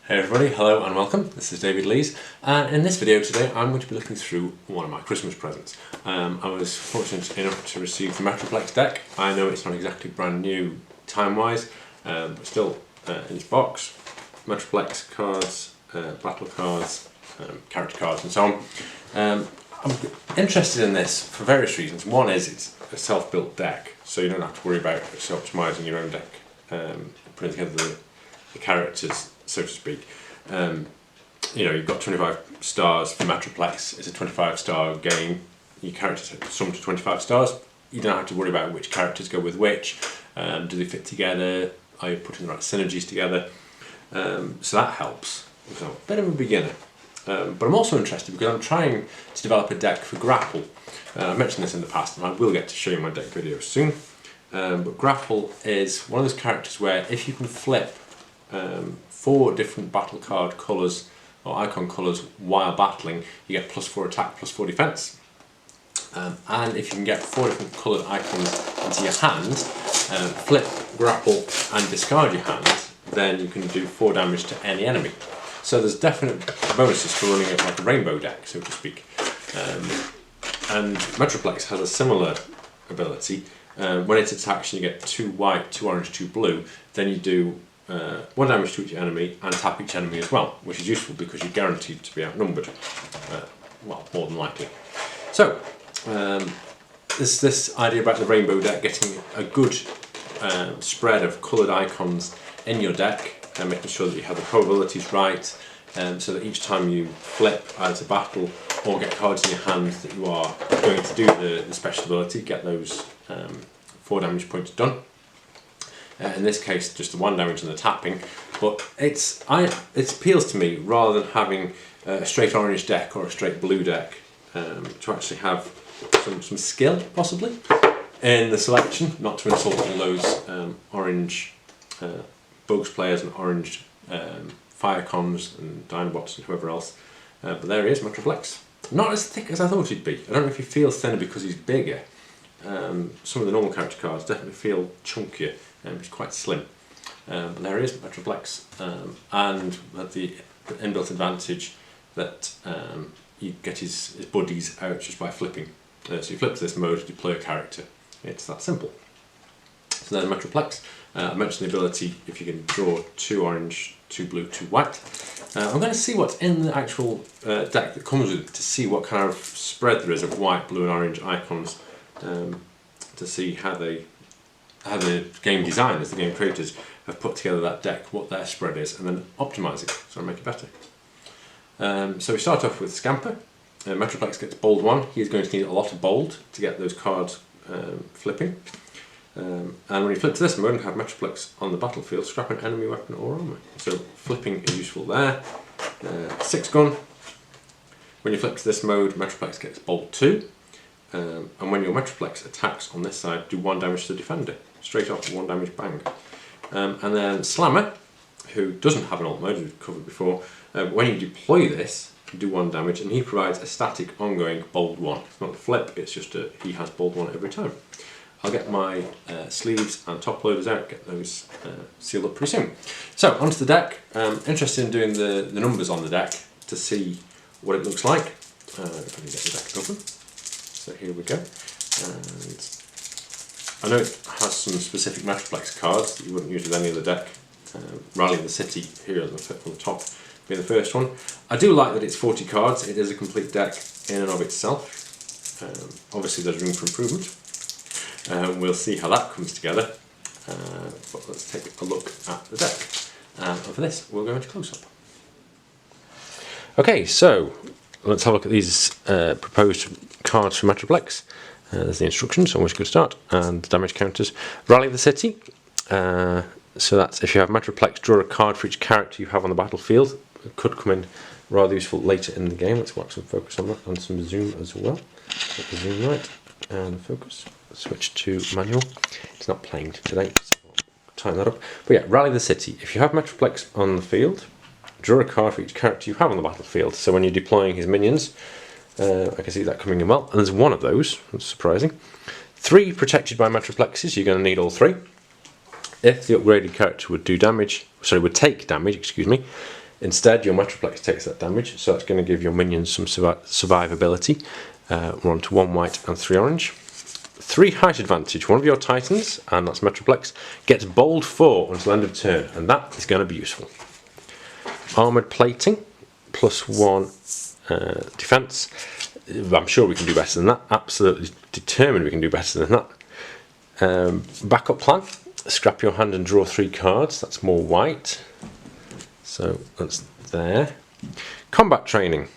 Hey everybody, hello and welcome. This is David Lees, and in this video today I'm going to be looking through one of my Christmas presents. I was fortunate enough to receive the Metroplex deck. I know it's not exactly brand new time-wise, but still in its box. Metroplex cards, battle cards, character cards and so on. I'm interested in this for various reasons. One is it's a self-built deck, so you don't have to worry about optimising your own deck, putting together the characters, so to speak. You know, you've got 25 stars for Metroplex. It's a 25-star game. Your characters sum to 25 stars. You don't have to worry about which characters go with which. Do they fit together? Are you putting the right synergies together? So that helps. So, a bit of a beginner. But I'm also interested because I'm trying to develop a deck for Grapple. I mentioned this in the past, and I will get to show you my deck video soon. But Grapple is one of those characters where if you can flip 4 different battle card colours or icon colours while battling, you get +4 attack, +4 defence. And if you can get 4 different coloured icons into your hand, flip, grapple and discard your hand, then you can do 4 damage to any enemy. So there's definite bonuses for running it like a rainbow deck, so to speak. And Metroplex has a similar ability. When it attacks you get 2 white, 2 orange, 2 blue, then you do 1 damage to each enemy and tap each enemy as well, which is useful because you're guaranteed to be outnumbered, well, more than likely. So, there's this idea about the rainbow deck, getting a good spread of coloured icons in your deck and making sure that you have the probabilities right, so that each time you flip either to battle or get cards in your hand that you are going to do the special ability, get those 4 damage points done. In this case, just the 1 damage and the tapping, but it appeals to me rather than having a straight orange deck or a straight blue deck, to actually have some skill possibly in the selection, not to insult all those orange Bugs players and orange Firecons and Dinobots and whoever else. But there he is, Metroplex. Not as thick as I thought he'd be. I don't know if he feels thinner because he's bigger. Some of the normal character cards definitely feel chunkier. He's quite slim, but there he is, Metroplex, and the inbuilt advantage that you get his buddies out just by flipping. So you flip to this mode to deploy a character. It's that simple. So there's Metroplex. I mentioned the ability if you can draw 2 orange, 2 blue, 2 white. I'm going to see what's in the actual deck that comes with it to see what kind of spread there is of white, blue and orange icons, to see how the game designers, the game creators, have put together that deck, what their spread is, and then optimise it, so make it better. So we start off with Scamper. Metroplex gets bold 1. He's going to need a lot of bold to get those cards flipping. And when you flip to this mode and have Metroplex on the battlefield, scrap an enemy weapon or armour. So flipping is useful there. 6 gun. When you flip to this mode, Metroplex gets bold 2. And when your Metroplex attacks on this side, do 1 damage to the defender. Straight off, 1 damage, bang. And then Slammer, who doesn't have an alt mode, we've covered before, when you deploy this, do 1 damage, and he provides a static, ongoing bold 1. It's not a flip, it's just he has bold 1 every time. I'll get my sleeves and top loaders out, get those sealed up pretty soon. So, onto the deck. Interested in doing the numbers on the deck to see what it looks like. Let me get the deck open. So here we go. And I know it has some specific Metroplex cards that you wouldn't use with any other deck. Rally the City here on the top being the first one. I do like that it's 40 cards. It is a complete deck in and of itself. Obviously there's room for improvement. We'll see how that comes together. But let's take a look at the deck. And for this we'll go into close-up. Okay, so let's have a look at these proposed cards for Metroplex. There's the instructions, always a good start, and the damage counters. Rally the City. So that's if you have Metroplex, draw a card for each character you have on the battlefield. It could come in rather useful later in the game. Let's wax some focus on that and some zoom as well. Get the zoom right and focus. Switch to manual. It's not playing today, so I'll tighten that up. But yeah, Rally the City. If you have Metroplex on the field, draw a card for each character you have on the battlefield. So when you're deploying his minions, I can see that coming in well. And there's 1 of those, that's surprising. 3 protected by Metroplexes, you're going to need all 3. If the upgraded character would take damage, Instead, your Metroplex takes that damage, so that's going to give your minions some survivability. We're on to 1 white and 3 orange. 3 height advantage. One of your Titans, and that's Metroplex, gets bold 4 until end of turn, and that is going to be useful. Armoured plating, +1 defence. I'm sure we can do better than that. Absolutely determined we can do better than that. Backup plan. Scrap your hand and draw 3 cards. That's more white. So that's there. Combat training.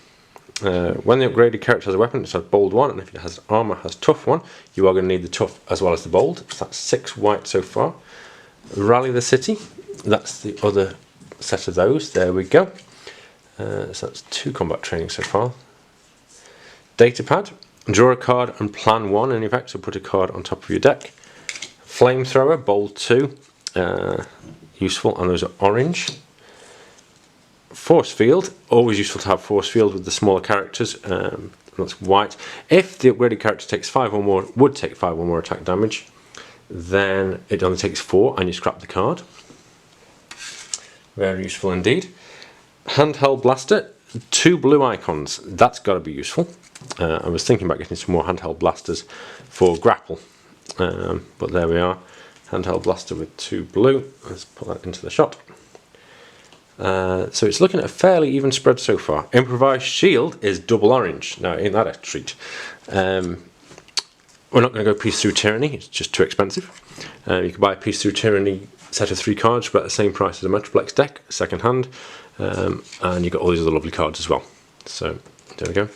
When the upgraded character has a weapon, it has bold 1, and if it has armour, it has tough 1. You are going to need the tough as well as the bold. So that's 6 white so far. Rally the city. That's the other set of those. There we go. So that's 2 combat training so far. Datapad. Draw a card and plan 1 in effect, so put a card on top of your deck. Flamethrower, bold 2. Useful, and those are orange. Force field, always useful to have force field with the smaller characters. That's white. If the upgraded character takes 5 or more, would take 5 or more attack damage, then it only takes 4 and you scrap the card. Very useful indeed. Handheld blaster, 2 blue icons. That's got to be useful. I was thinking about getting some more handheld blasters for grapple, but there we are. Handheld blaster with 2 blue. Let's put that into the shot. So it's looking at a fairly even spread so far. Improvised shield is double orange. Now, ain't that a treat? We're not going to go piece through tyranny. It's just too expensive. You can buy a piece through tyranny set of 3 cards, but at the same price as a Metroplex deck, second hand, and you've got all these other lovely cards as well. So there we go.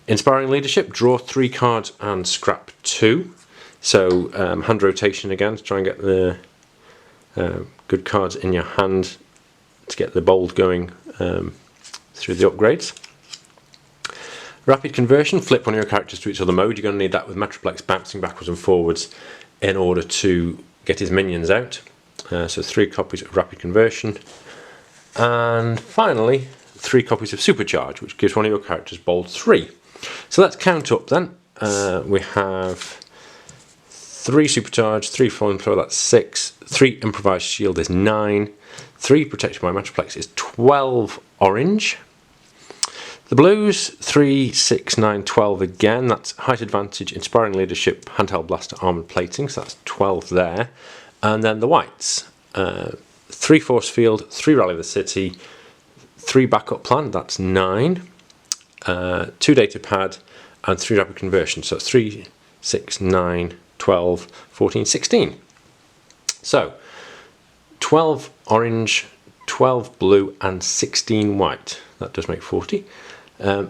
Inspiring leadership. Draw 3 cards and scrap 2. So hand rotation again to try and get the good cards in your hand to get the bold going through the upgrades. Rapid conversion, flip one of your characters to its other mode. You're going to need that with Metroplex bouncing backwards and forwards in order to get his minions out. So 3 copies of rapid conversion. And finally, 3 copies of supercharge, which gives one of your characters bold 3. So let's count up then. We have 3 supercharge, 3 flamethrower, that's 6. 3 improvised shield is 9. 3 protected by Metroplex is 12 orange. The blues, 3, 6, 9, 12 again. That's height advantage, inspiring leadership, handheld blaster, armoured plating. So that's 12 there. And then the whites, 3 force field, 3 rally the city, 3 backup plan. That's 9. 2 data pad and 3 rapid conversion. So it's 3, 6, 9, 12, 14, 16. So 12 orange, 12 blue and 16 white. That does make 40.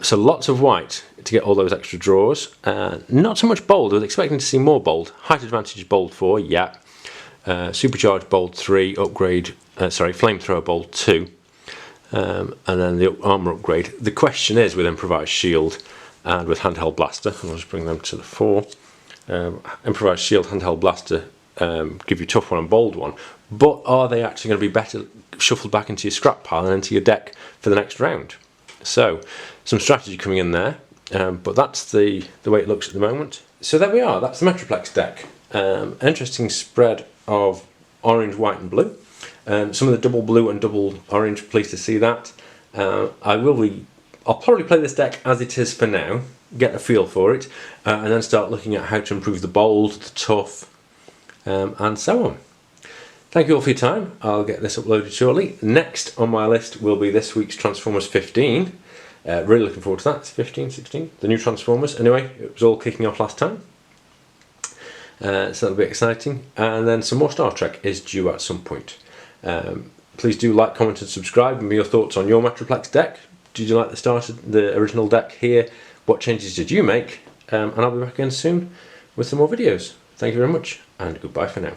So lots of white to get all those extra draws. Not so much bold. I was expecting to see more bold. Height advantage is bold 4, yeah. Supercharge bold 3, upgrade, flamethrower bold 2. And then the armour upgrade. The question is with improvised shield and with handheld blaster, and I'll just bring them to the fore. Improvised shield, handheld blaster give you tough 1 and bold 1, but are they actually going to be better shuffled back into your scrap pile and into your deck for the next round? So some strategy coming in there, but that's the way it looks at the moment. So there we are, that's the Metroplex deck. Interesting spread of orange, white and blue. Some of the double blue and double orange, pleased to see that. I'll probably play this deck as it is for now, get a feel for it, and then start looking at how to improve the bold, the tough, and so on. Thank you all for your time. I'll get this uploaded shortly. Next on my list will be this week's Transformers 15. Really looking forward to that. It's 15, 16, the new Transformers. Anyway, it was all kicking off last time. So that'll be exciting. And then some more Star Trek is due at some point. Please do like, comment and subscribe and me your thoughts on your Metroplex deck. Did you like the original deck here? What changes did you make? And I'll be back again soon with some more videos. Thank you very much and goodbye for now.